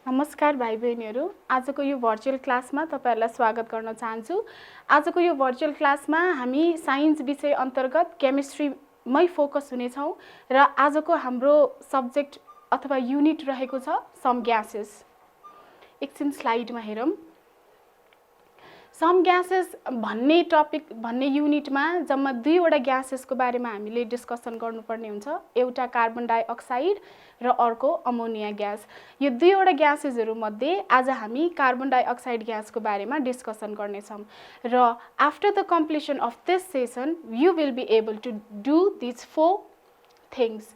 नमस्कार भाइ बहिनीहरू, आजको यो भर्चुअल क्लासमा तपाईहरुलाई स्वागत गर्न चाहन्छु। आजको यो भर्चुअल क्लासमा हामी साइन्स विषय अन्तर्गत केमिस्ट्रीमै फोकस हुनेछौँ र आजको हाम्रो सब्जेक्ट अथवा युनिट रहेको छ सम ग्यासेस। एकछिन स्लाइडमा हेरौँ। सम ग्यासेस भन्ने युनिटमा जम्मा दुईवटा ग्यासेसको बारेमा हामीले डिस्कसन गर्नुपर्ने हुन्छ। एउटा कार्बन डाइअक्साइड र अर्को अमोनिया ग्यास। यो दुईवटा ग्यासेसहरु मध्ये आज हामी कार्बन डाइअक्साइड ग्यासको बारेमा डिस्कसन गर्नेछौँ र after the completion of this session you will be able to do this 4 things.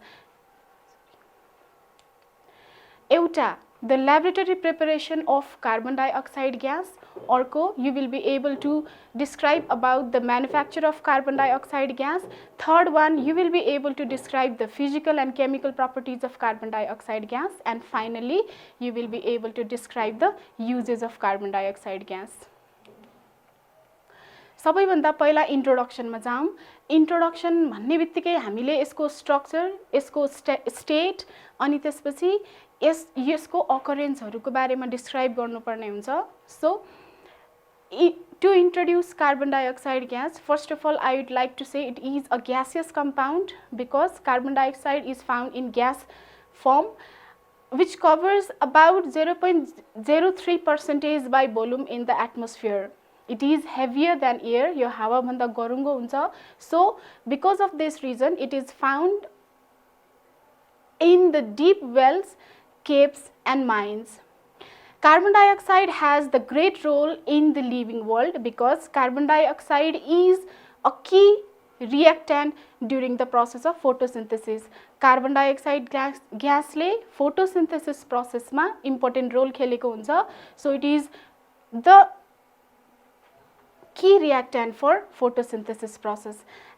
एउटा, the laboratory preparation of carbon dioxide gas. Orko, you will be able to describe about the manufacture of carbon dioxide gas. Third one, you will be able to describe the physical and chemical properties of carbon dioxide gas. And finally, you will be able to describe the uses of carbon dioxide gas. सबैभन्दा पहिला इन्ट्रोडक्सनमा जाउँ। Introduction भन्ने बित्तिकै हामीले यसको structure, यसको state अनि त्यसपछि यसको अकरेन्सहरुको बारेमा डिस्क्राइब गर्नुपर्ने हुन्छ। So to introduce carbon dioxide gas, first of all I would like to say it is a gaseous compound because carbon dioxide is found in gas form which covers about 0.03% by volume in the atmosphere. It is heavier than air, यो हावा भन्दा गरुङ्गो हुन्छ। So because of this reason it is found in the deep wells, caves and mines. Carbon dioxide has the great role in the living world because carbon dioxide is a key reactant during the process of photosynthesis. Carbon dioxide gas ले photosynthesis process मा important role खेलेको हुन्छ। So it is the key reactant for photosynthesis process.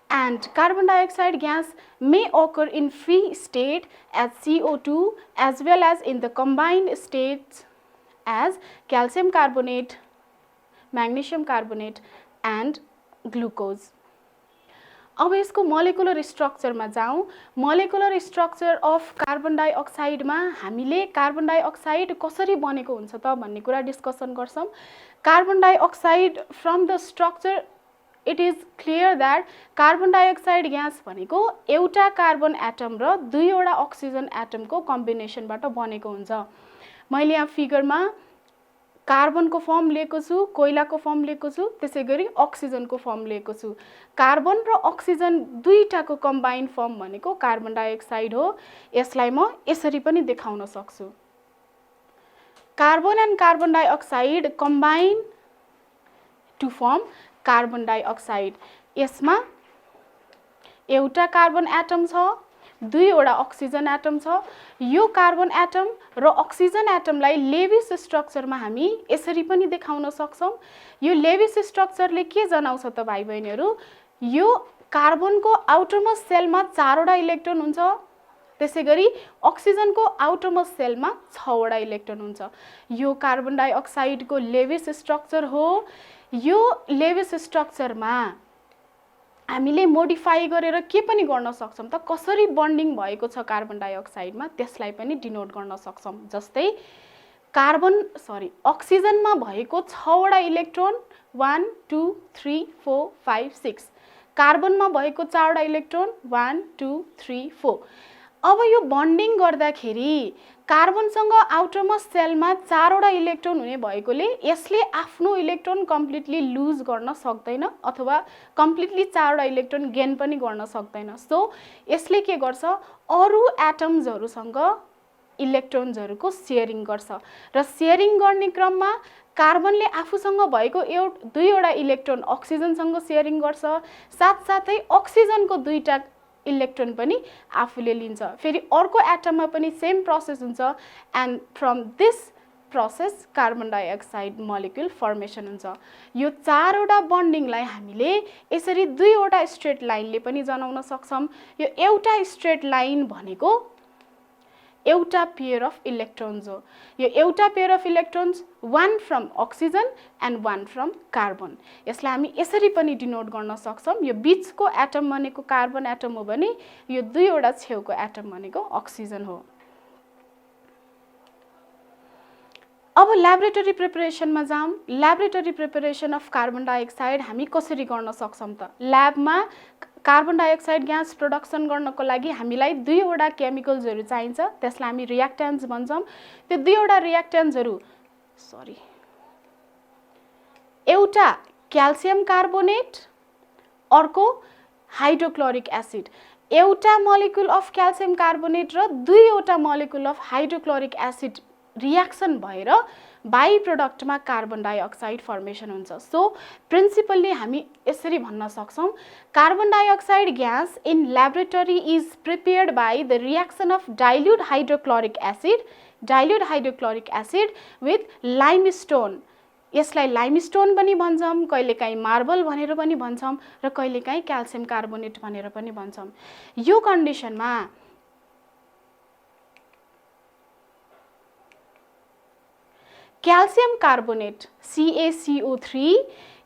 And carbon dioxide gas may occur in free state as CO2 as well as in the combined states as calcium carbonate, magnesium carbonate and glucose. अब यसको molecular स्ट्रक्चरमा जाउँ। Molecular structure of carbon डाइअक्साइडमा हामीले carbon dioxide कसरी बनेको हुन्छ त भन्ने कुरा डिस्कसन गर्छौं। Carbon dioxide from the structure it is clear that carbon dioxide gas भनेको एउटा कार्बन एटम र दुईवटा अक्सिजन एटमको कम्बिनेसनबाट बनेको हुन्छ। मैले यहाँ फिगरमा कार्बनको फर्म लिएको छु, कोइलाको फर्म लिएको छु, त्यसैगरी अक्सिजनको फर्म लिएको छु। कार्बन र अक्सिजन दुईटाको कम्बाइन्ड फर्म भनेको कार्बन डाइअक्साइड हो। यसलाई म यसरी पनि देखाउन सक्छु। Carbon and carbon dioxide combine to form carbon dioxide. यसमा एउटा कार्बन एटम छ, दुईवटा अक्सिजन एटम छ। यो कार्बन एटम र अक्सिजन एटमलाई लेविस स्ट्रक्चरमा हामी यसरी पनि देखाउन सक्छौं। यो लेविस स्ट्रक्चरले के जनाउँछ त भाइ बहिनीहरु, यो कार्बनको आउटरमोस्ट सेलमा 4 वटा इलेक्ट्रोन हुन्छ, त्यसैगरी अक्सिजनको आउटरमोस्ट सेलमा 6 वटा इलेक्ट्रोन हुन्छ। यो कार्बन डाइअक्साइडको लेविस स्ट्रक्चर हो। यो लेविस स्ट्रक्चरमा हामीले मोडिफाई गरेर के पनि गर्न सक्छौं त, कसरी बन्डिङ भएको छ कार्बन डाइअक्साइडमा त्यसलाई पनि डिनोट गर्न सक्छौं। जस्तै अक्सिजनमा भएको 6 वटा इलेक्ट्रोन 1 2 3 4 5 6, कार्बनमा भएको 4 वटा इलेक्ट्रोन 1 2 3 4। अब यो बन्डिङ गर्दाखेरि कार्बनसँग आउटरमोस्ट सेलमा 4 वटा इलेक्ट्रोन हुने भएकोले यसले आफ्नो इलेक्ट्रोन कम्प्लिटली लुज गर्न सक्दैन अथवा कम्प्लिटली 4 वटा इलेक्ट्रोन गेन पनि गर्न सक्दैन। सो यसले के गर्छ, अरु एटम्सहरुसँग इलेक्ट्रोन्सहरुको शेयरिङ गर्छ र शेयरिङ गर्ने क्रममा कार्बनले आफूसँग भएको दुईवटा इलेक्ट्रोन अक्सिजनसँग शेयरिङ गर्छ, साथसाथै अक्सिजनको दुईटा इलेक्ट्रोन पनि आफूले लिन्छ। फेरि अर्को एटममा पनि सेम प्रोसेस हुन्छ and from this process carbon dioxide molecule formation हुन्छ। यो 4 वटा बन्डिङलाई हामीले यसरी दुईवटा स्ट्रेट लाइनले पनि जनाउन सक्छौं। यो एउटा स्ट्रेट लाइन भनेको एउटा पेयर अफ इलेक्ट्रोन्स हो। यो एउटा pair of electrons 1 from oxygen and 1 from carbon. यसलाई हामी यसरी पनि डिनोट गर्न सक्छौं। यो बीचको एटम भनेको कार्बन एटम हो भने यो दुईवटा छेउको एटम भनेको अक्सिजन हो। अब ल्याबोरेटरी प्रिपरेसनमा जाऊँ। Laboratory preparation of carbon dioxide हामी कसरी गर्न सक्छौँ त? ल्याबमा कार्बन डाइअक्साइड ग्यास प्रोडक्सन गर्नको लागि हामीलाई दुईवटा केमिकल्सहरू चाहिन्छ, त्यसलाई हामी रियाक्टेन्ट्स भन्छौँ। त्यो दुईवटा रियाक्टेन्ट्सहरू एउटा क्याल्सियम कार्बोनेट, अर्को हाइड्रोक्लोरिक एसिड। एउटा मोलिक्युल अफ क्याल्सियम कार्बोनेट र दुईवटा molecule of hydrochloric acid reaction भएर बाई प्रोडक्टमा कार्बन डाइअक्साइड फर्मेसन हुन्छ। सो प्रिन्सिपल्ली हामी यसरी भन्न सक्छौँ, carbon dioxide gas in laboratory is prepared by the reaction of dilute hydrochloric acid with limestone. यसलाई limestone पनि भन्छौँ, कहिलेकाहीँ मार्बल भनेर पनि भन्छौँ र कहिलेकाहीँ क्याल्सियम कार्बोनेट भनेर पनि भन्छौँ। यो कन्डिसनमा क्याल्सियम कार्बोनेट CaCO3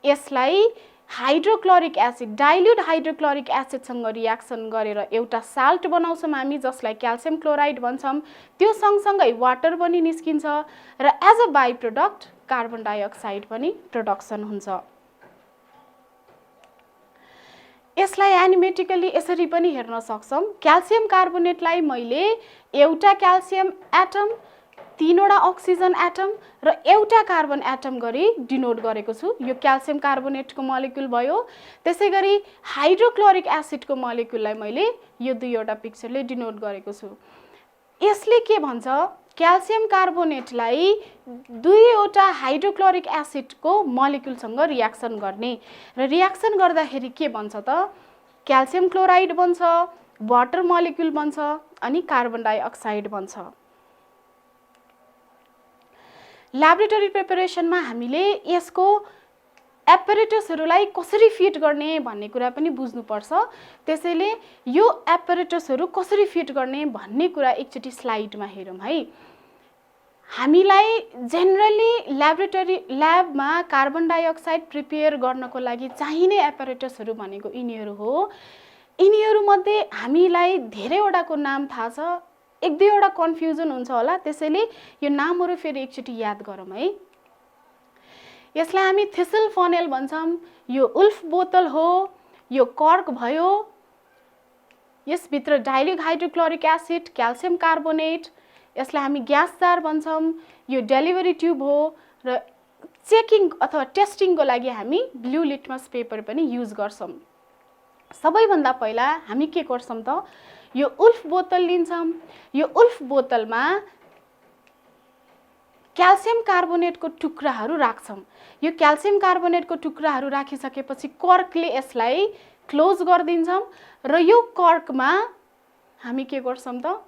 यसलाई हाइड्रोक्लोरिक एसिड, डाइल्युट हाइड्रोक्लोरिक एसिडसँग रियाक्सन गरेर एउटा साल्ट बनाउँछौँ हामी, जसलाई क्याल्सियम क्लोराइड भन्छौँ। त्यो सँगसँगै वाटर पनि निस्किन्छ र as a by product carbon dioxide पनि प्रोडक्सन हुन्छ। यसलाई एनिमेटिकली यसरी पनि हेर्न सक्छौँ। क्याल्सियम कार्बोनेटलाई मैले एउटा क्याल्सियम एटम, तीनवटा अक्सिजन एटम र एउटा कार्बन एटम गरी डिनोट गरेको छु। यो क्याल्सियम कार्बोनेटको मोलिक्युल भयो। त्यसै गरी हाइड्रोक्लोरिक एसिडको मोलिक्युललाई मैले यो दुईवटा पिक्चरले डिनोट गरेको छु। यसले के भन्छ, क्याल्सियम कार्बोनेटलाई दुईवटा हाइड्रोक्लोरिक एसिडको मोलिक्युलसँग रियाक्सन गर्ने र रियाक्सन गर्दाखेरि के बन्छ त, क्याल्सियम क्लोराइड बन्छ, वाटर मोलिक्युल बन्छ अनि कार्बन डाइअक्साइड बन्छ। ल्याबोरेटरी प्रिपरेसनमा हामीले यसको एपरेटसहरूलाई कसरी फिट गर्ने भन्ने कुरा पनि बुझ्नुपर्छ। त्यसैले यो एपरेटसहरू कसरी फिट गर्ने भन्ने कुरा एकचोटि स्लाइडमा हेरौँ है। हामीलाई जेनरली ल्याबमा कार्बन डाइअक्साइड प्रिपेयर गर्नको लागि चाहिने एपरेटसहरू भनेको यिनीहरू हो। यिनीहरूमध्ये हामीलाई धेरैवटाको नाम थाहा छ, एक दुईवटा कन्फ्युजन हुन्छ होला, त्यसैले यो नामहरू फेरि एकचोटि याद गरौँ है। यसलाई हामी थिसल फनेल भन्छौँ। यो उल्फ बोतल हो, यो कर्क भयो, यसभित्र dilute hydrochloric acid, calcium carbonate, यसलाई हामी ग्यास जार भन्छौँ। यो डेलिभरी ट्युब हो र चेकिङ अथवा टेस्टिङको लागि हामी ब्लू लिटमस पेपर पनि युज गर्छौँ। सबैभन्दा पहिला हामी के गर्छौँ त, यो उल्फ बोतल लिन्छौँ। यो उल्फ बोतलमा क्याल्सियम कार्बोनेटको टुक्राहरू राख्छौँ। यो क्याल्सियम कार्बोनेटको टुक्राहरू राखिसकेपछि कर्कले यसलाई क्लोज गरिदिन्छौँ र यो कर्कमा हामी के गर्छौँ त,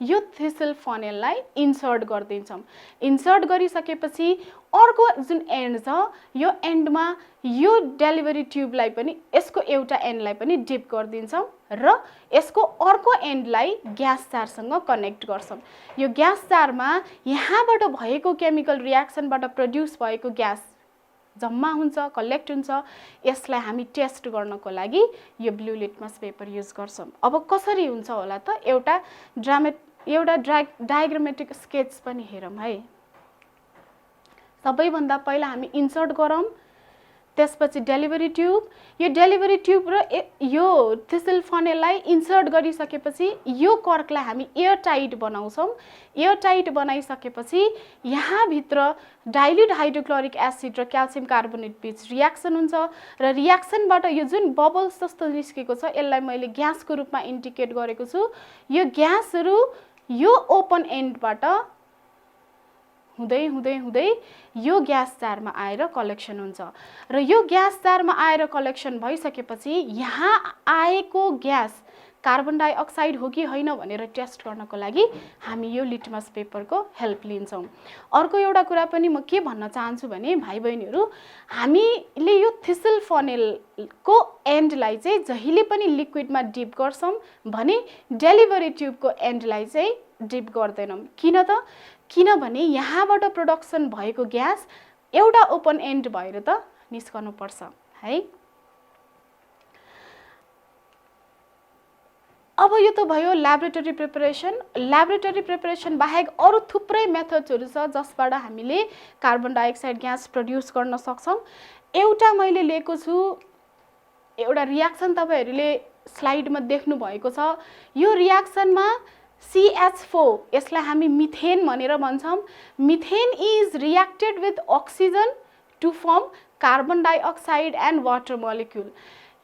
यो थिसल फनेललाई इन्सर्ट गरिदिन्छौँ। इन्सर्ट गरिसकेपछि अर्को जुन एन्ड छ, यो एन्डमा यो डेलिभरी ट्युबलाई पनि, यसको एउटा एन्डलाई पनि डिप गरिदिन्छौँ र यसको अर्को एन्डलाई ग्यास जारसँग कनेक्ट गर्छौँ। यो ग्यास जारमा यहाँबाट भएको केमिकल रियाक्सनबाट प्रड्युस भएको ग्यास जम्मा हुन्छ, कलेक्ट हुन्छ। यसलाई हामी टेस्ट गर्नको लागि यो ब्लू लिटमस पेपर युज गर्छौँ। अब कसरी हुन्छ होला त, एउटा डायग्रामेटिक स्केच पनि हेरौँ है। सबैभन्दा पहिला हामी इन्सर्ट गरौँ, त्यसपछि डेलिभरी ट्युब। यो डेलिभरी ट्युब र यो थिसल फनेललाई इन्सर्ट गरिसकेपछि यो कर्कलाई हामी एयर टाइट बनाउँछौँ। एयर टाइट बनाइसकेपछि यहाँभित्र डाइल्युट हाइड्रोक्लोरिक एसिड र क्याल्सियम कार्बोनेट बीच रियाक्सन हुन्छ र रियाक्सनबाट यो जुन बबल्स जस्तो निस्केको छ, यसलाई मैले ग्यासको रूपमा इन्डिकेट गरेको छु। यो ग्यासहरू यो ओपन एन्डबाट हुँदै हुँदै हुँदै यो ग्यास जारमा आएर कलेक्सन हुन्छ र यो ग्यास जारमा आएर कलेक्सन भइसकेपछि यहाँ आएको ग्यास कार्बन डाइअक्साइड हो कि होइन भनेर टेस्ट गर्नको लागि हामी यो लिटमस पेपरको हेल्प लिन्छौँ। अर्को एउटा कुरा पनि म के भन्न चाहन्छु भने, भाइ बहिनीहरू, हामीले यो थिसल फनेलको एन्डलाई चाहिँ जहिले पनि लिक्विडमा डिप गर्छौँ भने डेलिभरी ट्युबको एन्डलाई चाहिँ डिप गर्दैनौँ। किन त, किनभने यहाँबाट प्रोडक्सन भएको ग्यास एउटा ओपन एन्ड भएर त निस्कनुपर्छ है। अब यो त भयो ल्याबोरेटरी प्रिपरेसन। ल्याबोरेटरी प्रिपरेसन बाहेक अरू थुप्रै मेथड्सहरू छ जसबाट हामीले कार्बन डाइअक्साइड ग्यास प्रड्युस गर्न सक्छौँ। एउटा मैले लिएको छु, एउटा रियाक्सन तपाईँहरूले स्लाइडमा देख्नु भएको छ। यो रियाक्सनमा CH4, यसलाई हामी मिथेन भनेर भन्छौँ। Methane is reacted with oxygen to form carbon dioxide and water molecule.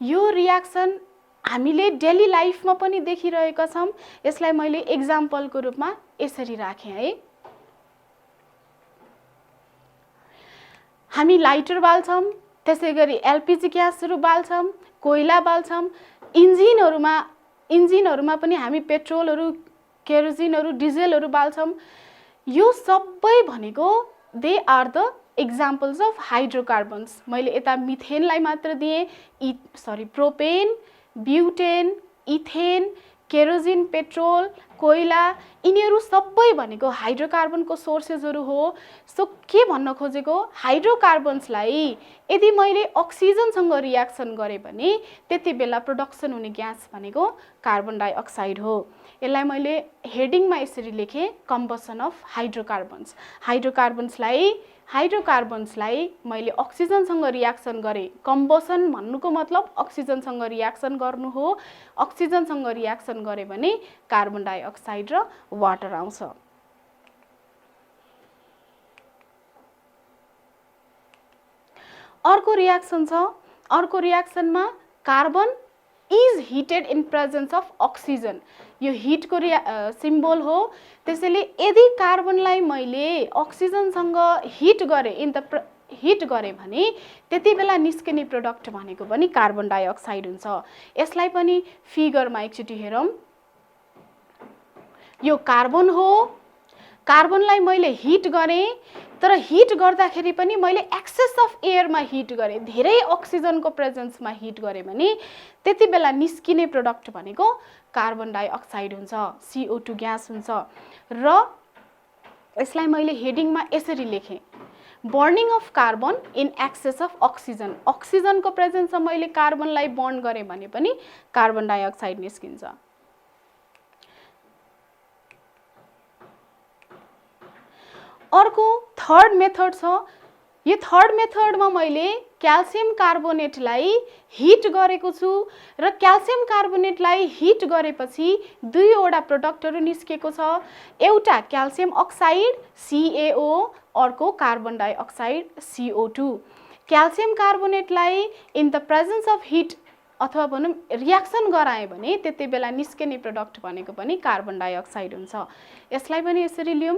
यो रियाक्सन हामीले डेली लाइफमा पनि देखिरहेका छौँ। यसलाई मैले एक्जाम्पलको रूपमा यसरी राखेँ है। हामी लाइटर बाल्छौँ, त्यसै गरी LPG ग्यासहरू बाल्छौँ, कोइला बाल्छौँ। इन्जिनहरूमा पनि हामी पेट्रोलहरू, केरोसिनहरू, डिजेलहरू बाल्छौँ। यो सबै भनेको they are the examples of hydrocarbons. मैले यता मिथेनलाई मात्र दिएँ, propane, butane, ethane, kerosene, petrol, कोइला, यिनीहरू सबै भनेको हाइड्रोकार्बनको सोर्सेसहरू हो। सो के भन्न खोजेको, हाइड्रोकार्बन्सलाई यदि मैले अक्सिजनसँग रियाक्सन गरेँ भने त्यति बेला प्रोडक्सन हुने ग्यास भनेको कार्बन डाइअक्साइड हो। यसलाई मैले हेडिङमा यसरी लेखेँ, कम्बसन अफ हाइड्रोकार्बन्स। हाइड्रोकार्बन्सलाई मैले अक्सिजनसँग रियाक्सन गरेँ। कम्बसन भन्नुको मतलब अक्सिजनसँग रियाक्सन गर्नु हो। अक्सिजनसँग रियाक्सन गरेँ भने कार्बन डाइअक्साइड र वाटर आउँछ। अर्को रियाक्सन छ। अर्को रियाक्सनमा carbon is heated in presence of oxygen. यो हिटको सिम्बल हो। त्यसैले यदि कार्बनलाई मैले अक्सिजनसँग हिट गरेँ भने त्यति बेला निस्किने प्रोडक्ट भनेको पनि कार्बन डाइअक्साइड हुन्छ। यसलाई पनि फिगरमा एकचोटि हेरौँ। यो कार्बन हो। कार्बनलाई मैले हिट गरेँ, तर हिट गर्दाखेरि पनि मैले एक्सेस अफ एयरमा हिट गरेँ, धेरै अक्सिजनको प्रेजेन्समा हिट गरेँ भने त्यति बेला निस्किने प्रोडक्ट भनेको कार्बन डाइअक्साइड हुन्छ, CO2 ग्यास हुन्छ। र यसलाई मैले हेडिङमा यसरी लेखेँ, burning of carbon in excess of oxygen. अक्सिजनको प्रेजेन्समा मैले कार्बनलाई बर्न गरेँ भने पनि कार्बन डाइअक्साइड निस्किन्छ। अर्को थर्ड मेथड छ। यो थर्ड मेथडमा मैले क्याल्सियम कार्बोनेटलाई हिट गरेको छु र क्याल्सियम कार्बोनेटलाई हिट गरेपछि दुईवटा प्रोडक्टहरू निस्केको छ। एउटा क्याल्सियम अक्साइड CaO, अर्को कार्बन डाइअक्साइड CO2। क्याल्सियम कार्बोनेटलाई in the presence of heat अथवा भनौँ रियाक्सन गराए भने त्यति बेला निस्किने प्रोडक्ट भनेको पनि कार्बन डाइअक्साइड हुन्छ। यसलाई पनि यसरी लियौँ,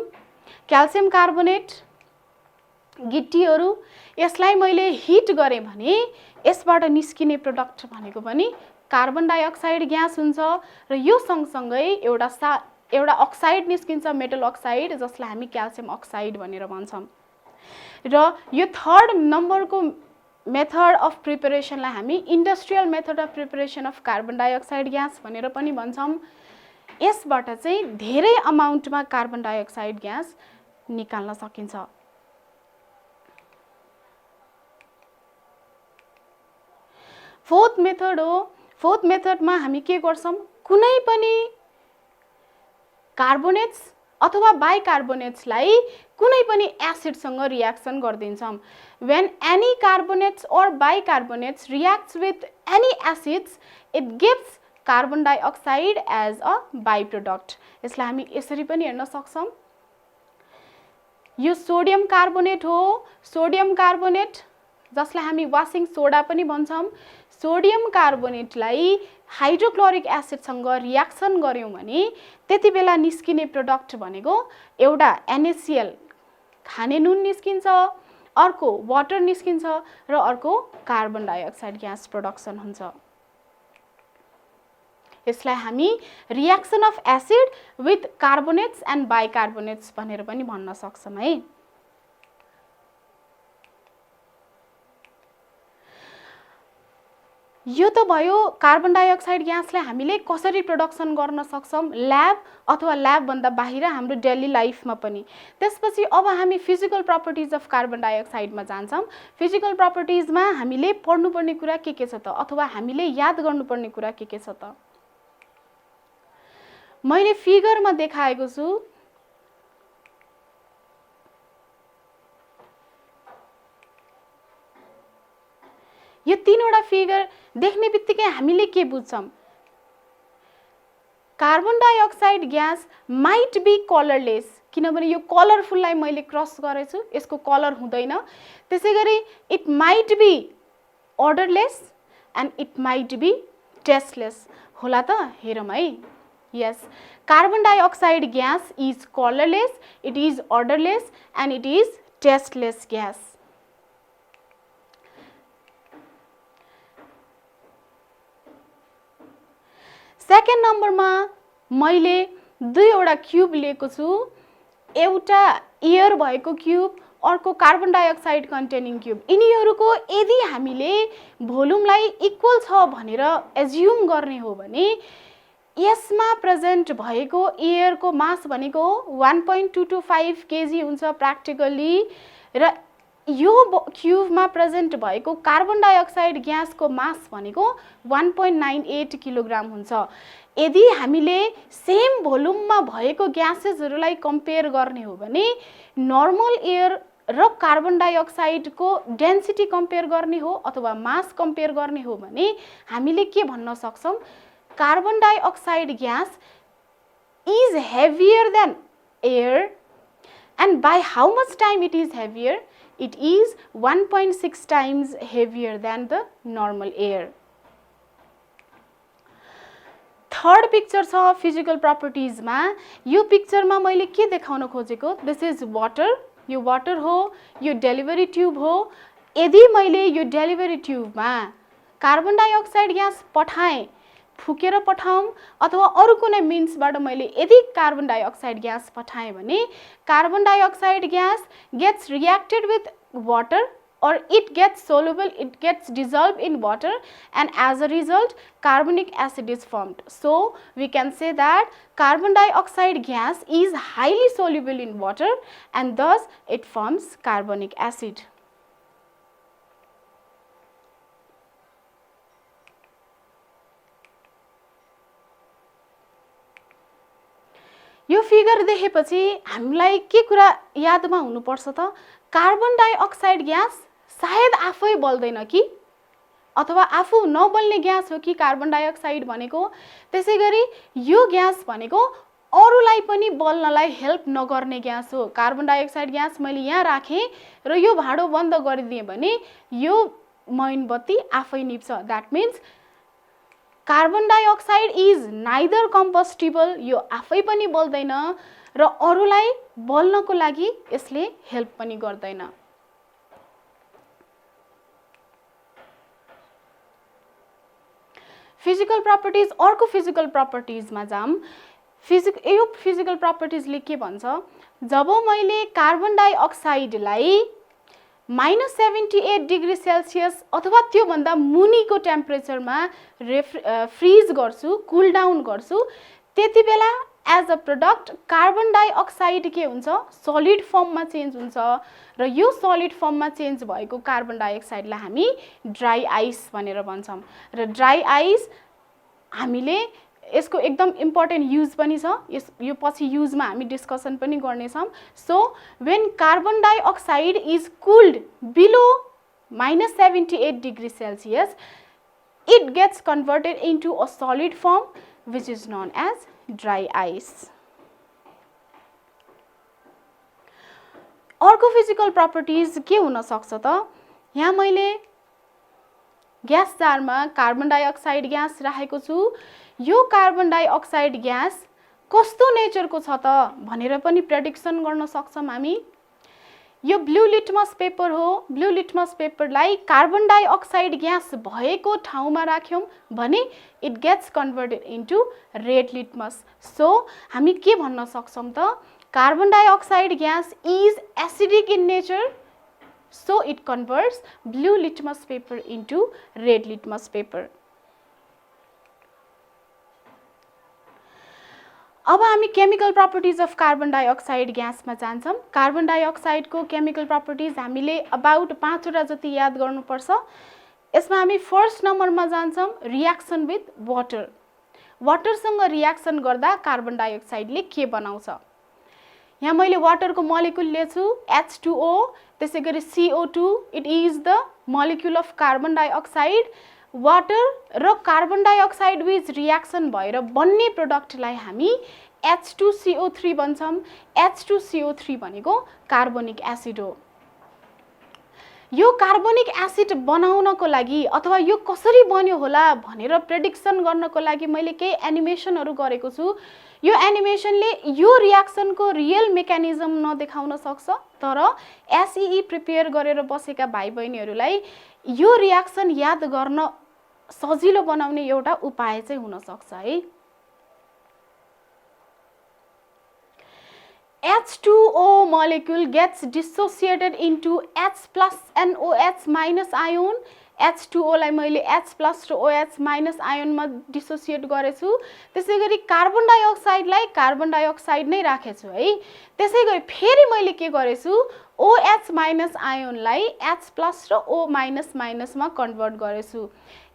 क्याल्सियम कार्बोनेट, गिट्टीहरू, यसलाई मैले हिट गरेँ भने यसबाट निस्किने प्रोडक्ट भनेको पनि कार्बन डाइअक्साइड ग्यास हुन्छ। र यो सँगसँगै एउटा अक्साइड निस्किन्छ, मेटल अक्साइड, जसलाई हामी क्याल्सियम अक्साइड भनेर भन्छौँ। र यो थर्ड नम्बरको मेथड अफ प्रिपरेसनलाई हामी industrial method of preparation of carbon dioxide gas भनेर पनि भन्छौँ। यसबाट चाहिँ धेरै अमाउन्टमा कार्बन डाइअक्साइड ग्यास निकाल्न सकिन्छ। फोर्थ मेथड हो। फोर्थ मेथडमा हामी के गर्छौँ, कुनै पनि कार्बोनेट्स अथवा बाइकार्बोनेट्सलाई कुनै पनि एसिडसँग रियाक्सन गरिदिन्छौँ। When any carbonates or bicarbonates reacts with any acids, it gives carbon dioxide as a by product. यसलाई हामी यसरी पनि हेर्न सक्छौँ। यो सोडियम कार्बोनेट हो। सोडियम कार्बोनेट जसलाई हामी वासिङ सोडा पनि भन्छौँ। सोडियम कार्बोनेटलाई हाइड्रोक्लोरिक एसिडसँग रियाक्सन गऱ्यौँ भने त्यति बेला निस्किने प्रोडक्ट भनेको एउटा NaCl खाने नुन निस्किन्छ, अर्को वाटर निस्किन्छ र अर्को कार्बन डाइअक्साइड ग्यास प्रोडक्सन हुन्छ। यसलाई हामी reaction of acid with carbonates and bicarbonates भनेर पनि भन्न सक्छौँ है। यो त भयो कार्बन डाइअक्साइड ग्यासलाई हामीले कसरी प्रोडक्सन गर्न सक्छौँ ल्याब अथवा ल्याबभन्दा बाहिर हाम्रो डेली लाइफमा पनि। त्यसपछि अब हामी फिजिकल प्रपर्टिज अफ कार्बन डाइअक्साइडमा जान्छौँ। फिजिकल प्रपर्टिजमा हामीले पढ्नुपर्ने कुरा के छ त, अथवा हामीले याद गर्नुपर्ने कुरा के छ त। मैले फिगरमा देखाएको छु। यो तीनवटा फिगर देख्ने बित्तिकै हामीले के बुझ्छौं? Carbon dioxide gas might be colourless, किनभने यो कलरफुललाई मैले क्रस गरेछु, यसको कलर हुँदैन। त्यसैगरी it might be orderless and it might be tasteless. होला त? हेरौँ है। Yes, carbon dioxide gas is colorless, it is odorless and it is tasteless gas. Second नम्बरमा मैले दुईवटा क्युब लिएको छु। एउटा एयर भएको क्युब, अर्को कार्बन डाइअक्साइड कन्टेनिङ क्युब। यिनीहरूको यदि हामीले भोल्युमलाई इक्वल छ भनेर एज्युम गर्ने हो भने यसमा प्रेजेन्ट भएको एयरको मास भनेको 1.225 केजी हुन्छ प्र्याक्टिकली, र यो क्युबमा प्रेजेन्ट भएको कार्बन डाइअक्साइड ग्यासको मास भनेको 1.98 किलोग्राम हुन्छ। यदि हामीले सेम भोल्युममा भएको ग्यासेसहरूलाई कम्पेयर गर्ने हो भने नर्मल एयर र कार्बन डाइअक्साइडको डेन्सिटी कम्पेयर गर्ने हो अथवा मास कम्पेयर गर्ने हो भने हामीले के भन्न सक्छौं? Carbon dioxide gas is heavier than air, and by how much time it is heavier? It is 1.6 times heavier than the normal air. Third picture छ फिजिकल प्रोपर्टिजमा। यो पिक्चरमा मैले के देखाउन खोजेको? दिस इज वाटर, यो वाटर हो, यो डेलिभरी ट्युब हो। यदि मैले यो डेलिभरी ट्युबमा कार्बन डाइअक्साइड ग्यास पठाएँ, फुकेर पठाऊँ अथवा अरू कुनै मिन्सबाट मैले यदि कार्बन डाइअक्साइड ग्यास पठाएँ भने carbon dioxide gas gets reacted with water or it gets soluble, it gets dissolved in water, and as a result carbonic acid is formed. So we can say that carbon dioxide gas is highly soluble in water and thus it forms carbonic acid. यो figure देखेपछि हामीलाई के कुरा यादमा हुनुपर्छ त? Carbon dioxide gas सायद आफै बल्दैन कि, अथवा आफू नबल्ने ग्यास हो कि कार्बन डाइअक्साइड भनेको। त्यसैगरी यो ग्यास भनेको अरूलाई पनि बल्नलाई हेल्प नगर्ने ग्यास हो। कार्बन डाइअक्साइड ग्यास मैले यहाँ राखेँ र यो भाँडो बन्द गरिदिएँ भने यो मोमबत्ती आफै निप्छ। That means carbon dioxide is neither combustible, यो आफै पनि बल्दैन र अरूलाई बल्नको लागि यसले हेल्प पनि गर्दैन। फिजिकल प्रपर्टिज, अर्को फिजिकल प्रपर्टिजमा जाम। यो फिजिकल प्रपर्टिजले के भन्छ? जब मैले कार्बन डाइअक्साइडलाई -78 डिग्री सेल्सियस अथवा त्योभन्दा मुनिको टेम्परेचरमा फ्रिज गर्छु, कुल डाउन गर्छु, त्यति बेला as a product carbon dioxide के हुन्छ? सलिड फर्ममा चेन्ज हुन्छ र यो सलिड फर्ममा चेन्ज भएको कार्बन डाइअक्साइडलाई हामी ड्राई आइस भनेर भन्छौँ। र ड्राई आइस हामीले यसको एकदम इम्पोर्टेन्ट युज पनि छ, यो पछि युजमा हामी डिस्कसन पनि गर्नेछौँ। So when carbon dioxide is cooled below -78 degree Celsius, it gets converted into a solid form which is known as dry ice. अर्को फिजिकल प्रपर्टिज के हुन सक्छ त? यहाँ मैले ग्यास जारमा कार्बन डाइअक्साइड ग्यास राखेको छु। यो कार्बन डाइअक्साइड ग्यास कस्तो नेचरको छ त भनेर पनि प्रेडिक्सन गर्न सक्छौँ हामी। यो ब्लू लिटमस पेपर हो। ब्लू लिटमस पेपरलाई कार्बन डाइअक्साइड ग्यास भएको ठाउँमा राख्यौँ भने it gets converted into red litmus. So हामी के भन्न सक्छौँ त? Carbon dioxide gas is acidic in nature, so it converts blue litmus paper into red litmus paper. अब हामी chemical properties of carbon dioxide ग्यासमा जान्छौँ। कार्बन डाइअक्साइडको केमिकल प्रपर्टिज हामीले अबाउट 5 वटा जति याद गर्नुपर्छ। यसमा हामी फर्स्ट नम्बरमा जान्छौँ, रियाक्सन विथ वाटर। वाटरसँग रियाक्सन गर्दा कार्बन डाइअक्साइडले के बनाउँछ? यहाँ मैले वाटरको मोलिक्युल लिएछु H2O, त्यसै गरी CO2, it is the molecule of carbon dioxide. Water र कार्बन डाइअक्साइड बीच रियाक्सन भएर बन्ने प्रोडक्टलाई हामी H2CO3 भन्छौँ। H2CO3 भनेको कार्बोनिक एसिड हो। यो कार्बोनिक एसिड बनाउनको लागि अथवा यो कसरी बन्यो होला भनेर प्रेडिक्सन गर्नको लागि मैले केही एनिमेसनहरू गरेको छु। यो एनिमेसनले यो रियाक्सनको रियल मेकानिजम नदेखाउन सक्छ, तर एसईई प्रिपेयर गरेर बसेका भाइ बहिनीहरूलाई यो रियाक्सन याद गर्न सजिलो बनाउने एउटा उपाय चाहिँ हुन सक्छ है। H2O molecule gets dissociated into H plus and OH minus ion. H2O लाई मैले H plus र OH minus ion मा डिसोसिएट गरेछु। त्यसै गरी कार्बन डाइअक्साइडलाई कार्बन डाइअक्साइड नै राखेछु है। त्यसै गरी फेरि मैले के गरेछु, OH minus आयोनलाई H plus र O minus minus मा कन्भर्ट गरेछु।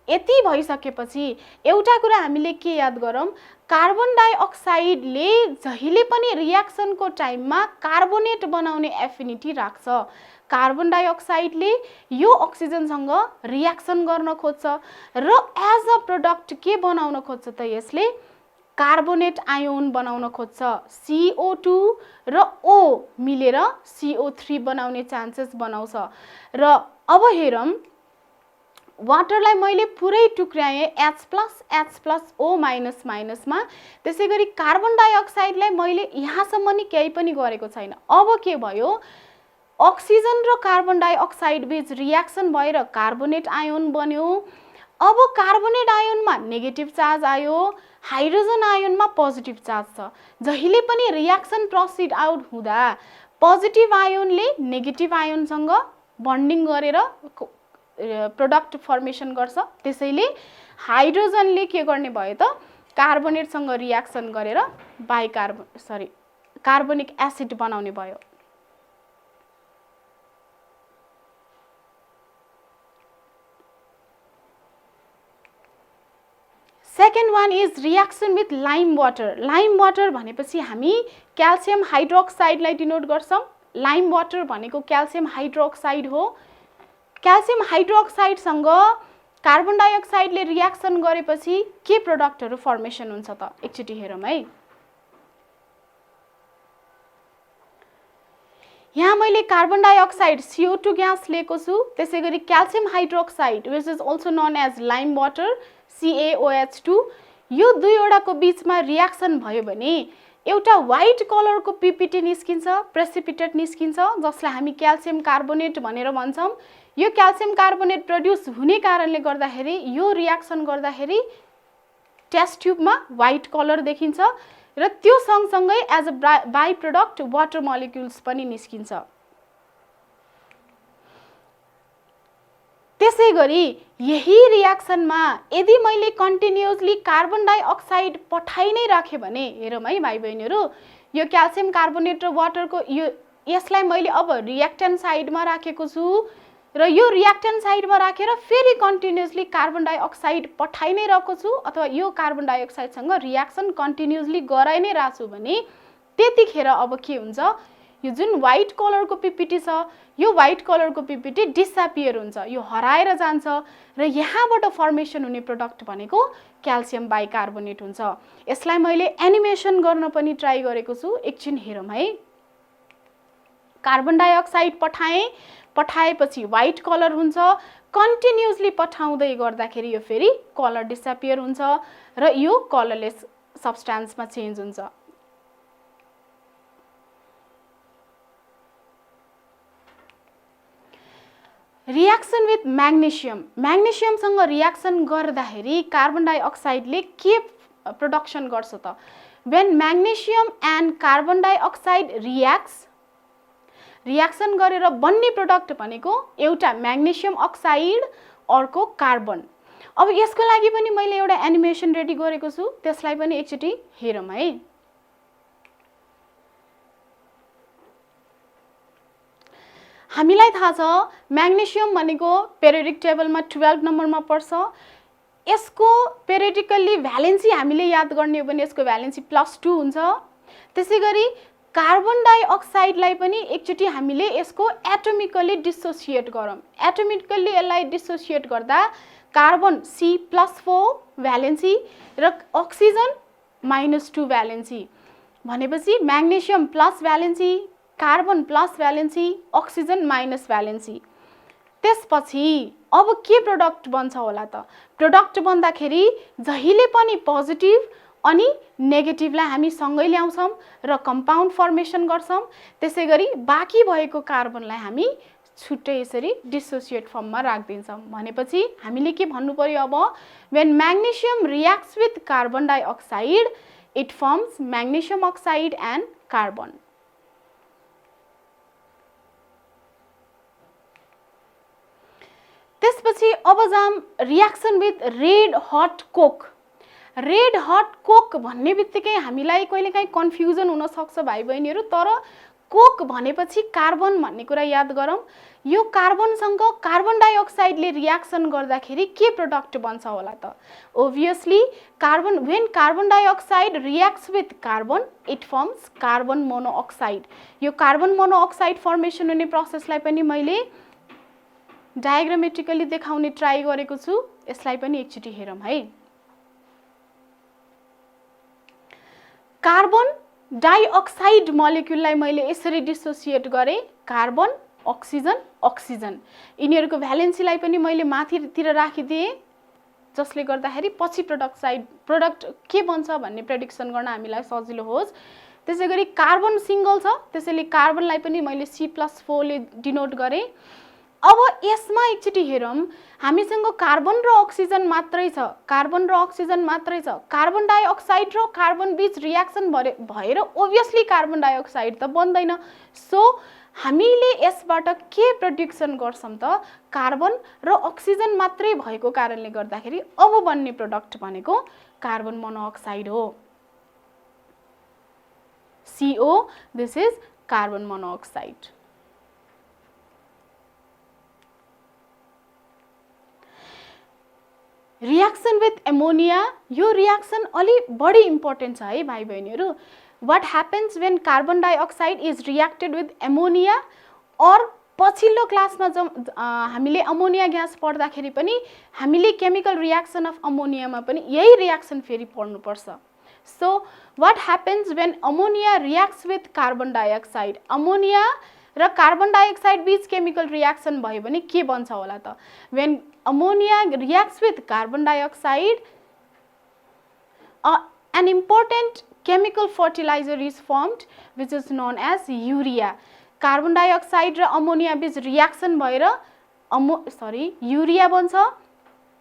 यति भइसकेपछि एउटा कुरा हामीले के याद गरौँ, कार्बन डाइअक्साइडले जहिले पनि रियाक्सनको टाइममा कार्बोनेट बनाउने एफिनिटी राख्छ। कार्बन डाइअक्साइडले यो अक्सिजनसँग रियाक्सन गर्न खोज्छ र एज अ प्रोडक्ट के बनाउन खोज्छ त यसले कार्बोनेट आयोन बनाउन खोज्छ। CO2 र O मिलेर CO3 बनाउने चान्सेस बनाउँछ। र अब हेरौँ, वाटरलाई मैले पुरै टुक्र्याएँ H plus O minus minus मा। त्यसै गरी कार्बन डाइअक्साइडलाई मैले यहाँसम्म नि केही पनि गरेको छैन। अब के भयो, अक्सिजन र कार्बन डाइअक्साइड बीच रियाक्सन भएर कार्बोनेट आयोन बन्यो। अब कार्बोनेट आयोनमा नेगेटिभ चार्ज आयो, हाइड्रोजन आयोनमा पोजिटिभ चार्ज छ। जहिले पनि रियाक्सन प्रोसिड आउट हुँदा पोजिटिभ आयोनले नेगेटिभ आयोनसँग बन्डिङ गरेर प्रोडक्ट फर्मेसन गर्छ। त्यसैले हाइड्रोजनले के गर्ने भयो त, कार्बोनेटसँग रियाक्सन गरेर कार्बोनिक एसिड बनाउने भयो। Second one is reaction with Lime water. Lime water भनेपछि हामी क्याल्सियम हाइड्रोक्साइडलाई डिनोट गर्छौँ। लाइम वाटर भनेको क्याल्सियम हाइड्रोक्साइड हो। क्याल्सियम हाइड्रोक्साइडसँग कार्बन डाइअक्साइडले रियाक्सन गरेपछि के प्रोडक्टहरू फर्मेसन हुन्छ त एकचोटि हेरौँ है। यहाँ मैले कार्बन डाइअक्साइड CO2 ग्यास लिएको छु। त्यसै गरी calcium hydroxide which is also known as lime water CaOH2, यो दुईवटाको बीचमा रियाक्सन भयो भने एउटा व्हाइट कलरको पिपिटी निस्किन्छ, प्रेसिपिटेट निस्किन्छ, जसलाई हामी क्याल्सियम कार्बोनेट भनेर भन्छौँ। यो क्याल्सियम कार्बोनेट प्रड्युस हुने कारणले गर्दाखेरि यो रियाक्सन गर्दाखेरि टेस्ट ट्युबमा व्हाइट कलर देखिन्छ र त्यो सँगसँगै as a by product water molecules पनि निस्किन्छ। त्यसै गरी यही रियाक्सनमा यदि मैले कन्टिन्युअसली कार्बन डाइअक्साइड पठाइ नै राखेँ भने हेरौँ है भाइ बहिनीहरू, यो क्याल्सियम कार्बोनेट र वाटरको यसलाई मैले अब रियाक्टेन्ट साइडमा राखेको छु र यो रियाक्टेन्ट साइडमा राखेर फेरि कन्टिन्युअसली कार्बन डाइअक्साइड पठाइ नै रहेको छु अथवा यो कार्बन डाइअक्साइडसँग रियाक्सन कन्टिन्युअसली गराइ नै रहेको छु भने त्यतिखेर अब के हुन्छ, यो जुन व्हाइट कलरको पिपिटी छ यो व्हाइट कलरको पिपिटी डिसएपियर हुन्छ, यो हराएर जान्छ र यहाँबाट फर्मेसन हुने प्रोडक्ट भनेको क्याल्सियम बाइकार्बोनेट हुन्छ। यसलाई मैले एनिमेसन गर्न पनि ट्राई गरेको छु, एकछिन हेरौँ है। कार्बन डाइअक्साइड पठाएपछि व्हाइट कलर हुन्छ, कन्टिन्युअसली पठाउँदै गर्दाखेरि यो फेरि कलर डिसएपियर हुन्छ र यो कलरलेस सब्स्टेन्समा चेन्ज हुन्छ। Reaction with magnesium. म्याग्नेशियमसँग रियाक्सन गर्दाखेरि कार्बन डाइअक्साइडले के प्रोडक्सन गर्छ त, when magnesium and carbon dioxide reaction गरेर बन्ने प्रोडक्ट भनेको एउटा म्याग्नेशियम अक्साइड, अर्को कार्बन। अब यसको लागि पनि मैले एउटा एनिमेसन रेडी गरेको छु, त्यसलाई पनि एकचोटि हेरौँ है। हामीलाई थाहा छ म्याग्नेशियम भनेको पेरियोडिक टेबलमा 12 नम्बरमा पर्छ। यसको पेरियोडिकल्ली भ्यालेन्सी हामीले याद गर्ने हो भने यसको भ्यालेन्सी +2 हुन्छ। त्यसैगरी कार्बन डाइअक्साइडलाई पनि एकचोटि हामीले यसको एटोमिकली डिसोसिएट गरौँ। एटोमिकली यसलाई डिसोसिएट गर्दा कार्बन C+4 भ्यालेन्सी र अक्सिजन -2 भ्यालेन्सी भनेपछि magnesium plus valency, carbon plus valency, oxygen minus valency. त्यसपछि अब के प्रोडक्ट बन्छ होला त? प्रोडक्ट बन्दाखेरि जहिले पनि पोजिटिभ अनि नेगेटिभलाई हामी सँगै ल्याउँछौँ र कम्पाउन्ड फर्मेसन गर्छौँ। त्यसैगरी बाँकी भएको कार्बनलाई हामी छुट्टै यसरी डिसोसिएट फर्ममा राखिदिन्छौँ। भनेपछि हामीले के भन्नु पर्यो अब? When magnesium reacts with carbon dioxide it forms magnesium oxide and carbon. त्यसपछि अब जाम reaction with red hot coke. Red hot coke भन्ने बित्तिकै हामीलाई कहिलेकाहीँ कन्फ्युजन हुन सक्छ भाइ बहिनीहरू, तर कोक भनेपछि कार्बन भन्ने कुरा याद गरौँ। यो कार्बनसँग कार्बन डाइअक्साइडले रियाक्सन गर्दाखेरि के प्रोडक्ट बन्छ होला त? Obviously carbon, when carbon dioxide reacts with carbon it firms carbon monoxide. यो कार्बन मोनोअक्साइड फर्मेसन हुने प्रोसेसलाई पनि मैले डायग्रामेटिकली देखाउने ट्राई गरेको छु। यसलाई पनि एकचोटि हेरौँ है। कार्बन डाइअक्साइड मोलिक्युललाई मैले यसरी डिसोसिएट गरेँ, कार्बन, अक्सिजन, अक्सिजन। यिनीहरूको भ्यालेन्सीलाई पनि मैले माथितिर राखिदिएँ, जसले गर्दाखेरि पछि प्रोडक्ट के बन्छ भन्ने प्रेडिक्सन गर्न हामीलाई सजिलो होस्। त्यसैगरी कार्बन सिंगल छ, त्यसैले कार्बनलाई पनि मैले C+4 ले डिनोट गरेँ। अब यसमा एकचोटि हेरौँ, हामीसँग कार्बन र अक्सिजन मात्रै छ, कार्बन र अक्सिजन मात्रै छ। कार्बन डाइअक्साइड र कार्बन बीच रियाक्सन भएर ओभियसली कार्बन डाइअक्साइड त बन्दैन। सो हामीले यसबाट के प्रेडिक्सन गर्छौँ त? कार्बन र अक्सिजन मात्रै भएको कारणले गर्दाखेरि अब बन्ने प्रोडक्ट भनेको कार्बन मोनोअक्साइड हो। CO, this is carbon monoxide. Reaction with ammonia, यो रियाक्सन अलि बढी इम्पोर्टेन्ट छ है भाइ बहिनीहरू। What happens when carbon dioxide is reacted with ammonia, और पछिल्लो क्लासमा हामीले अमोनिया ग्यास पढ्दाखेरि पनि हामीले केमिकल रियाक्सन अफ अमोनियामा पनि यही रियाक्सन फेरि पढ्नुपर्छ। So what happens when ammonia reacts with carbon dioxide, ammonia र कार्बन डाइअक्साइड बीच केमिकल रियाक्सन भयो भने के बन्छ होला त? When ammonia reacts with carbon dioxide an important chemical fertilizer is formed which is known as urea. Carbon dioxide र ammonia बीच रियाक्सन भएर युरिया बन्छ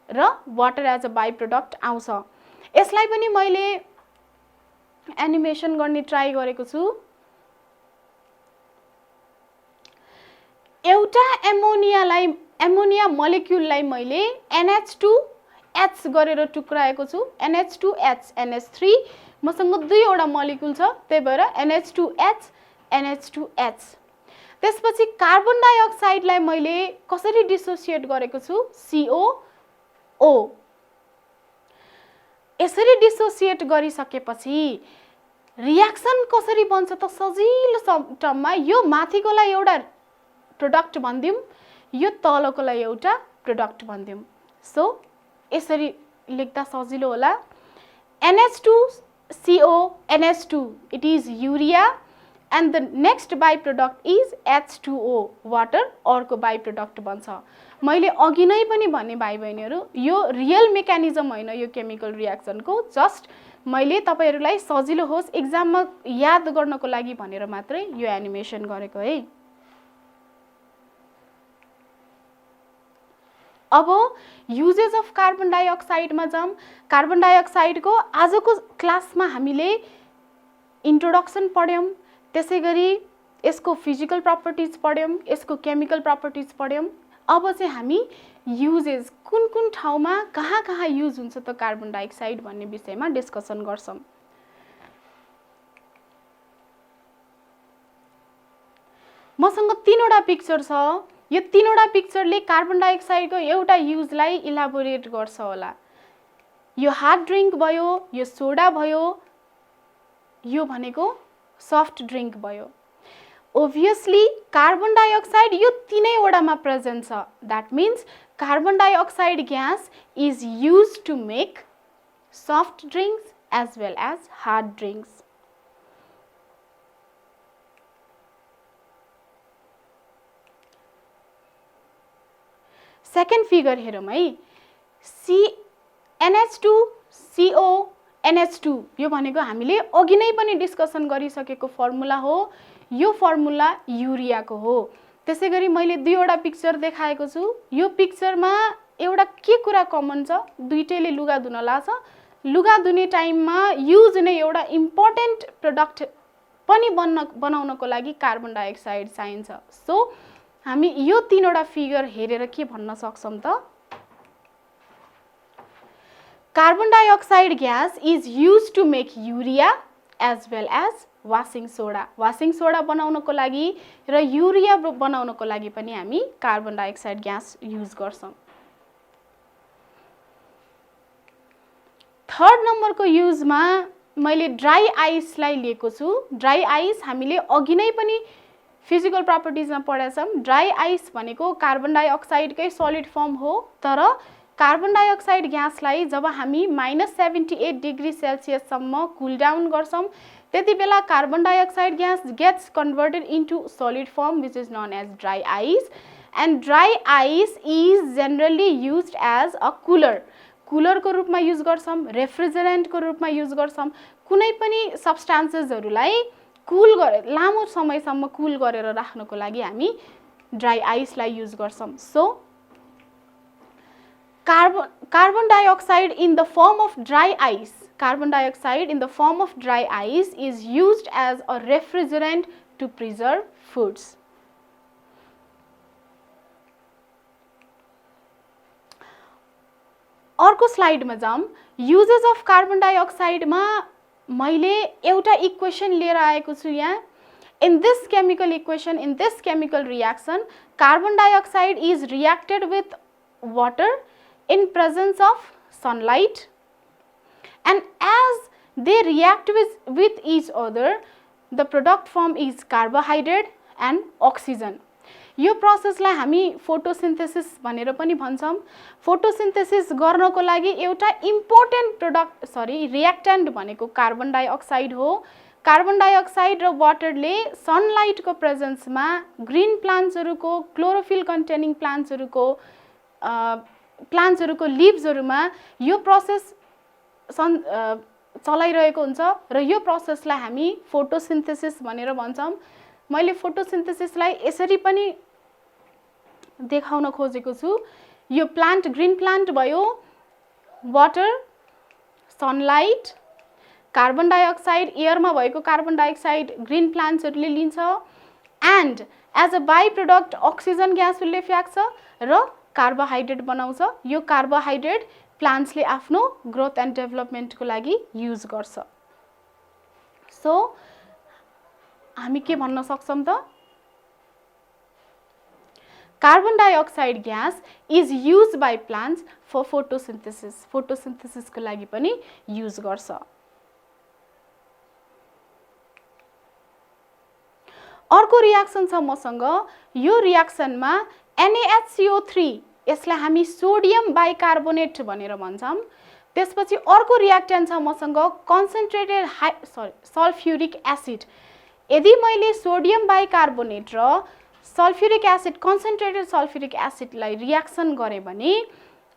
र water as a by product आउँछ। यसलाई पनि मैले एनिमेसन गर्ने ट्राई गरेको छु। एउटा एमोनिया मोलिक्युललाई मैले NH2H गरेर टुक्राएको छु। NH2H, NH3, मसँग दुईवटा मोलिक्युल छ, त्यही भएर NH2H, NH2H। त्यसपछि कार्बन डाइअक्साइडलाई मैले कसरी डिसोसिएट गरेको छु? COO। यसरी डिसोसिएट गरिसकेपछि रियाक्सन कसरी बन्छ त? सजिलो टर्ममा यो माथिकोलाई एउटा प्रोडक्ट भनिदिउँ, यो तलकोलाई एउटा प्रोडक्ट भनिदिउँ। सो यसरी लेख्दा सजिलो होला। NH2CO NH2, it is urea, and the next byproduct is H2O, water, अर्को byproduct बन्छ। मैले अघि नै पनि भने भाइ बहिनीहरू, यो रियल मेकानिजम होइन यो केमिकल रियाक्सनको, जस्ट मैले तपाईहरुलाई सजिलो होस् एक्जाममा याद गर्नको लागि भनेर मात्रै यो एनिमेसन गरेको है। अब युजेस अफ कार्बन डाइअक्साइडमा जाम। कार्बन डाइअक्साइडको आजको क्लासमा हामीले इन्ट्रोडक्सन पढ्यौं, त्यसैगरी यसको फिजिकल प्रपर्टिज पढ्यौं, यसको केमिकल प्रपर्टिज पढ्यौं। अब चाहिँ हामी युजेस कुन कुन ठाउँमा कहाँ युज हुन्छ त कार्बन डाइअक्साइड भन्ने विषयमा डिस्कसन गर्छौं। मसँग तीनवटा पिक्चर छ। यो तीनवटा पिक्चरले कार्बन डाइअक्साइडको एउटा युजलाई इलाबोरेट गर्छ होला। यो हार्ड ड्रिङ्क भयो, यो सोडा भयो, यो भनेको सफ्ट ड्रिङ्क भयो। Obviously, carbon dioxide यो तीनैवटामा प्रेजेन्ट छ। That means carbon dioxide gas is used to make soft drinks as well as hard drinks. Second figure हेरौँ है। NH2 CO NH2 यो भनेको हामीले अघि नै पनि डिस्कसन गरिसकेको फर्मुला हो। यो फर्मुला युरियाको हो। त्यसैगरी मैले दुईवटा पिक्चर देखाएको छु। यो पिक्चरमा एउटा के कुरा कमन छ, दुईटैले लुगा धुन लाछ। लुगा धुने टाइममा युज हुने एउटा इम्पोर्टेन्ट प्रोडक्ट पनि बनाउनको लागि कार्बन डाइअक्साइड चाहिन्छ। सो हामी यो तीनवटा फिगर हेरेर के भन्न सक्छौं त, carbon dioxide gas is used to make urea as well as washing soda. Washing soda बनाउनको लागि र युरिया बनाउनको लागि पनि हामी कार्बन डाइअक्साइड ग्यास युज गर्छौं। थर्ड नम्बरको युजमा मैले ड्राई आइसलाई लिएको छु। ड्राई आइस हामीले अघि नै पनि फिजिकल प्रपर्टिजमा पढेछौं। ड्राई आइस भनेको कार्बन डाइअक्साइडकै सलिड फर्म हो, तर कार्बन डाइअक्साइड ग्यासलाई जब हामी -78 डिग्री सेल्सियससम्म कुल डाउन गर्छौं त्यति बेला carbon dioxide gas gets converted into solid form which is known as dry ice. And dry ice is generally used as a cooler. कुलरको रूपमा use गर्छौं, रेफ्रिजरेन्टको रूपमा युज गर्छौं। कुनै पनि सब्स्टान्सेसहरूलाई कुल गरेर लामो समयसम्म कुल गरेर राख्नको लागि हामी ड्राई आइसलाई युज गर्छौं। So carbon dioxide in the form of dry ice, carbon dioxide in the form of dry ice is used as a refrigerant to preserve foods. अर्को स्लाइडमा जाऊँ। युजेस अफ कार्बन डाइअक्साइडमा मैले एउटा इक्वेसन लिएर आएको छु यहाँ। In this chemical equation, in this chemical reaction, carbon dioxide is reacted with water in presence of sunlight, and as they react with each other, the product form is carbohydrate and oxygen. यो प्रोसेसलाई हामी photosynthesis भनेर पनि भन्छौं। Photosynthesis गर्नको लागि एउटा important reactant भनेको carbon dioxide हो। Carbon dioxide र वाटरले सनलाइटको प्रेजेन्समा ग्रीन प्लान्ट्सहरुको, क्लोरोफिल कन्टेनिङ प्लान्ट्सहरुको लिभ्सहरुमा यो प्रोसेस चलाइरहेको हुन्छ र यो प्रोसेसलाई हामी फोटोसिन्थेसिस भनेर भन्छौं। मैले फोटोसिन्थेसिसलाई यसरी पनि देखाउन खोजेको छु। यो प्लान्ट ग्रीन प्लान्ट भयो, वाटर, सनलाइट, कार्बन डाइअक्साइड, एयरमा भएको कार्बन डाइअक्साइड ग्रीन प्लान्ट्सहरुले लिन्छ, and as a by product oxygen ग्यासले फ्याँक्छ र कार्बोहाइड्रेट बनाउँछ। यो कार्बोहाइड्रेट प्लान्ट्सले आफ्नो ग्रोथ एन्ड डेभलपमेन्टको लागि युज गर्छ। सो हामी के भन्न सक्छौं त, carbon dioxide gas is used by plants for photosynthesis. फोटोसिन्थेसिसको लागि पनि युज गर्छ। अर्को रियाक्सन छ मसँग। यो रियाक्सनमा NaHCO3, यसलाई हामी सोडियम बाइकार्बोनेट भनेर भन्छौं। त्यसपछि अर्को रियाक्टेन्ट छ मसँग कन्सन्ट्रेटेड सल्फ्युरिक एसिड। यदि मैले सोडियम बाइकार्बोनेट र सल्फ्युरिक एसिड, कन्सन्ट्रेटेड सल्फ्युरिक एसिडलाई रियाक्सन गरे भने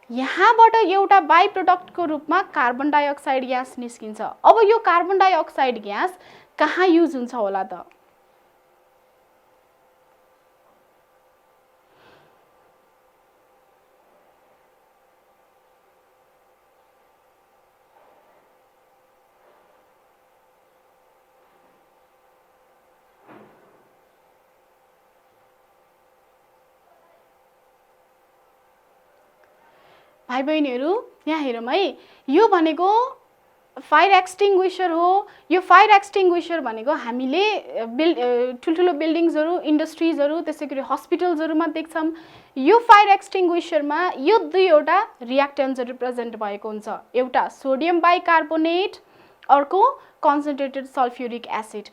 यहाँबाट एउटा बाई प्रोडक्टको रूपमा कार्बन डाइअक्साइड ग्यास निस्किन्छ। अब यो कार्बन डाइअक्साइड ग्यास कहाँ युज हुन्छ होला त? भाइ बहिनीहरु यहाँ हेरौँ है। यो भनेको फायर एक्सटिङ्ग्विसर हो। यो फायर एक्सटिङ्ग्विसर भनेको हामीले ठुल्ठुलो बिल्डिङ्सहरू, इन्डस्ट्रिजहरू, त्यसै गरी हस्पिटल्सहरूमा देख्छौँ। यो फायर एक्सटिङ्ग्विसरमा यो दुईवटा रियाक्टेन्ट्सहरू प्रेजेन्ट भएको हुन्छ। एउटा सोडियम बाइकार्बोनेट, अर्को कन्सन्ट्रेटेड सल्फ्युरिक एसिड।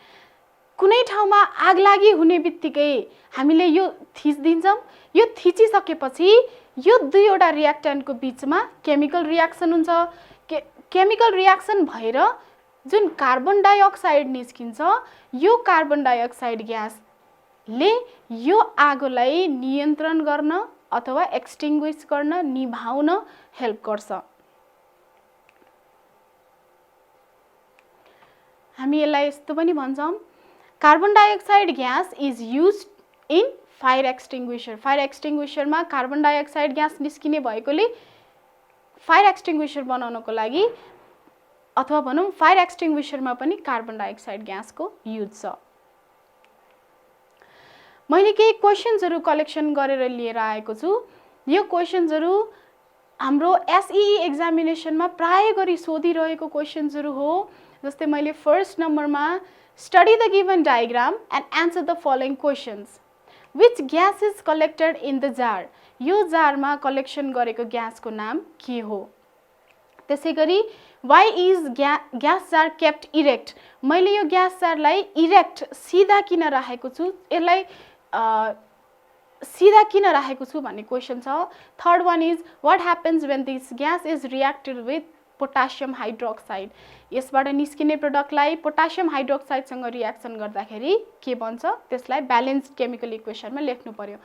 कुनै ठाउँमा आगलागी हुने बित्तिकै हामीले यो थिचिदिन्छौँ। यो थिचिसकेपछि यो दुईवटा रियाक्टेन्टको बिचमा केमिकल रियाक्सन हुन्छ। केमिकल रियाक्सन भएर जुन कार्बन डाइअक्साइड निस्किन्छ, यो कार्बन डाइअक्साइड ग्यासले यो आगोलाई नियन्त्रण गर्न अथवा एक्सटिङ्ग्विस गर्न, निभाउन हेल्प गर्छ। हामी यसलाई यस्तो पनि भन्छौँ, carbon dioxide gas is used in fire extinguisher. Fire एक्सटिङ्ग्विसरमा कार्बन डाइअक्साइड ग्यास निस्किने भएकोले फायर एक्सटिङ्ग्विसर बनाउनको लागि, अथवा भनौँ फायर एक्सटिङ्ग्विसरमा पनि कार्बन डाइअक्साइड ग्यासको युज छ। मैले केही क्वेसन्सहरू कलेक्सन गरेर लिएर आएको छु। यो क्वेसन्सहरू हाम्रो एसईई एक्जामिनेसनमा प्राय गरी सोधिरहेको क्वेसन्सहरू हो। जस्तै मैले फर्स्ट नम्बरमा study the given diagram and answer the following questions. Which gas is collected in the jar. यो जारमा कलेक्सन गरेको ग्यासको नाम के हो। त्यसै गरी why is gas jar kept erect. मैले यो ग्यास जारलाई इरेक्ट सिधा किन राखेको छु, यसलाई सिधा किन राखेको छु भन्ने क्वेसन छ। Third one is what happens when this gas is reacted with potassium hydroxide. यसबाट निस्किने प्रोडक्टलाई पोटासियम हाइड्रोक्साइडसँग रियाक्सन गर्दाखेरि के बन्छ, त्यसलाई ब्यालेन्स्ड केमिकल इक्वेसनमा लेख्नु पर्यो।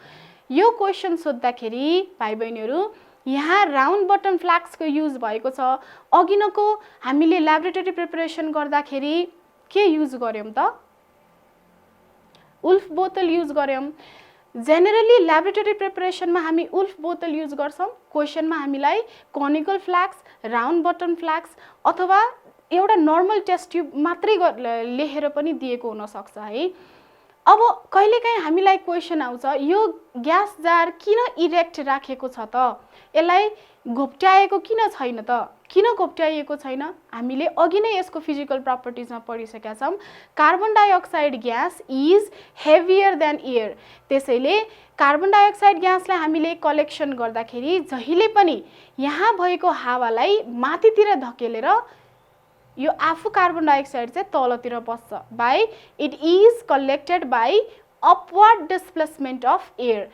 यो क्वेसन सोद्धाखेरि भाइ बहिनीहरू यहाँ राउन्ड बटन फ्लास्कको युज भएको छ। अघिनको हामीले ल्याबोरेटरी प्रिपरेसन गर्दाखेरि के युज गर्यौँ त, उल्फ बोतल युज गर्यौँ। जेनरली ल्याबोरेटरी प्रिपरेसनमा हामी उल्फ बोतल युज गर्छौँ। क्वेसनमा हामीलाई conical flask, round button flask अथवा एउटा नर्मल टेस्ट ट्युब मात्रै लेखेर पनि दिएको हुनसक्छ है। अब कहिलेकाहीँ हामीलाई क्वेसन आउँछ, यो ग्यास जार किन इरेक्ट राखेको छ त, यसलाई घोप्ट्याएको किन छैन त, किन घोप्ट्याइएको छैन। हामीले अघि नै यसको फिजिकल प्रपर्टिजमा पढिसकेका छौँ। Carbon dioxide gas is heavier than air. त्यसैले कार्बन डाइअक्साइड ग्यासलाई हामीले कलेक्सन गर्दाखेरि जहिले पनि यहाँ भएको हावालाई माथितिर धकेलेर यो आफू कार्बन डाइअक्साइड चाहिँ तलतिर बस्छ। By it is collected by upward displacement of air.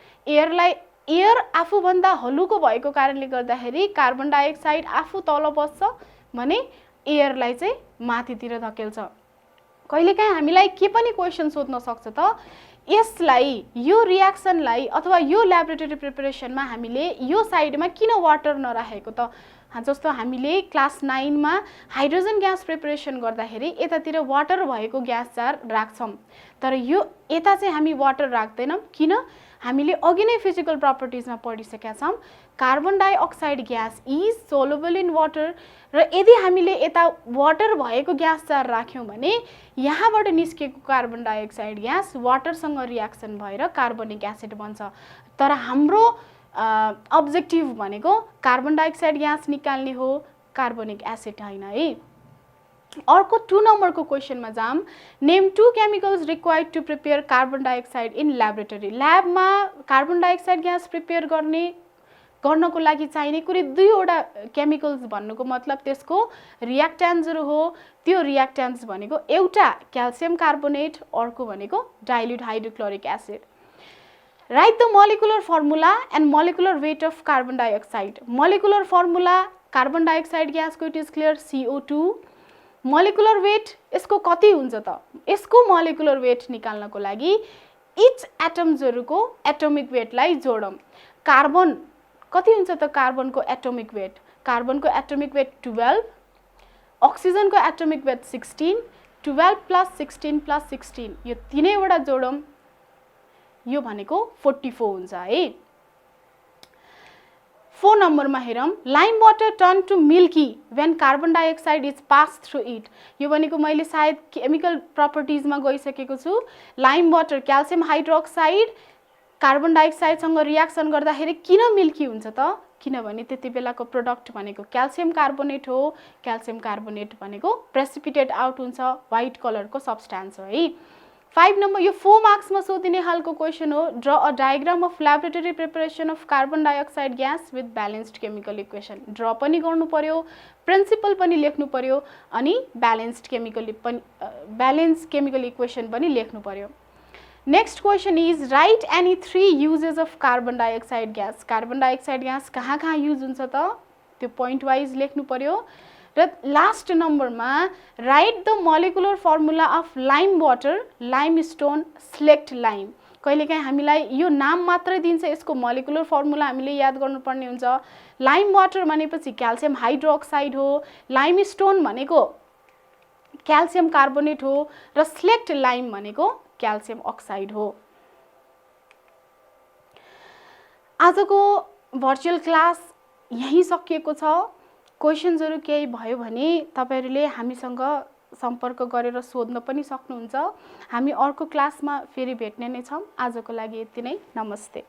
Air आफूभन्दा हलुको भएको कारणले गर्दाखेरि कार्बन डाइअक्साइड आफू तल बस्छ भने एयरलाई चाहिँ माथितिर धकेल्छ। कहिलेकाहीँ हामीलाई के पनि क्वेसन सोध्न सक्छ त, यसलाई, यो रियाक्सनलाई अथवा यो ल्याबोरेटरी प्रिपरेसनमा हामीले यो साइडमा किन वाटर नराखेको त। जस्तो हामीले क्लास 9 मा हाइड्रोजन ग्यास प्रिपरेसन गर्दाखेरि यतातिर वाटर भएको ग्यास जार राख्छौँ, तर यो यता चाहिँ हामी वाटर राख्दैनौँ। किन, हामीले अघि नै फिजिकल प्रपर्टिजमा पढिसकेका छौँ, carbon dioxide gas is soluble in water. र यदि हामीले यता वाटर भएको ग्यास जार राख्यौँ भने यहाँबाट निस्केको कार्बन डाइअक्साइड ग्यास वाटरसँग रियाक्सन भएर कार्बनिक एसिड बन्छ। तर हाम्रो अब्जेक्टिभ भनेको कार्बन डाइअक्साइड ग्यास निकाल्ने हो, कार्बनिक एसिड होइन है। अर्को 2 नम्बरको क्वेसनमा जाम। Name 2 chemicals required to prepare carbon dioxide in laboratory. ल्याबमा कार्बन डाइअक्साइड ग्यास प्रिपेयर गर्नको लागि चाहिने कुनै 2वटा केमिकल्स भन्नुको मतलब त्यसको रियाक्टेन्ट्सहरू हो। त्यो रियाक्टेन्ट्स भनेको एउटा क्याल्सियम कार्बोनेट, अर्को भनेको dilute hydrochloric acid. Write the molecular formula and molecular weight of carbon dioxide. Molecular formula carbon dioxide ग्यासको it is clear CO2। Molecular weight यसको कति हुन्छ त, यसको मोलिकुलर वेट निकाल्नको लागि इच एटम्सहरूको एटोमिक वेटलाई जोडौँ। कार्बन कति हुन्छ त, कार्बनको एटोमिक वेट, कार्बनको एटोमिक वेट 12, अक्सिजनको एटोमिक वेट 16, 12 + 16 + 16 यो तीनैवटा जोडौँ, यो भनेको 44 हुन्छ है। 4 नम्बरमा हेरौँ। Lime water turn to milky when carbon dioxide is pass through it. यो भनेको मैले सायद केमिकल प्रपर्टिजमा गइसकेको छु। Lime water, calcium hydroxide carbon डाइअक्साइडसँग रियाक्सन गर्दाखेरि किन मिल्की हुन्छ त, किनभने त्यति बेलाको प्रोडक्ट भनेको क्याल्सियम कार्बोनेट हो। क्याल्सियम कार्बोनेट भनेको प्रेसिपिटेट आउट हुन्छ, व्हाइट कलरको सब्स्टान्स हो है। 5 नम्बर यो 4 मार्क्समा सोधिने खालको क्वेसन हो। Draw a diagram of laboratory preparation of carbon dioxide gas with balanced chemical equation. Draw पनि गर्नु पर्यो, प्रिन्सिपल पनि लेख्नु पर्यो अनि ब्यालेन्स केमिकल इक्वेसन पनि लेख्नु पर्यो। Next question is right any 3 uses of carbon dioxide gas. Carbon dioxide gas कहाँ कहाँ युज हुन्छ त त्यो पोइन्ट वाइज लेख्नु पर्यो। र लास्ट नम्बरमा right the molecular formula of Lime water, Lime stone, slaked lime. कहिलेकाहीँ हामीलाई यो नाम मात्रै दिन्छ, यसको मोलिकुलर फर्मुला हामीले याद गर्नुपर्ने हुन्छ। लाइम वाटर भनेपछि क्याल्सियम हाइड्रोक्साइड हो, लाइम स्टोन भनेको क्याल्सियम कार्बोनेट हो र स्लेक्ट लाइम भनेको क्याल्सियम अक्साइड हो। आजको भर्चुअल क्लास यही सकिएको छ। क्वेसन्सहरू केही भयो भने तपाईहरुले हामीसँग सम्पर्क गरेर सोध्न पनि सक्नुहुन्छ। हामी अर्को क्लासमा फेरि भेट्ने नै छौं। आजको लागि यति नै। नमस्ते।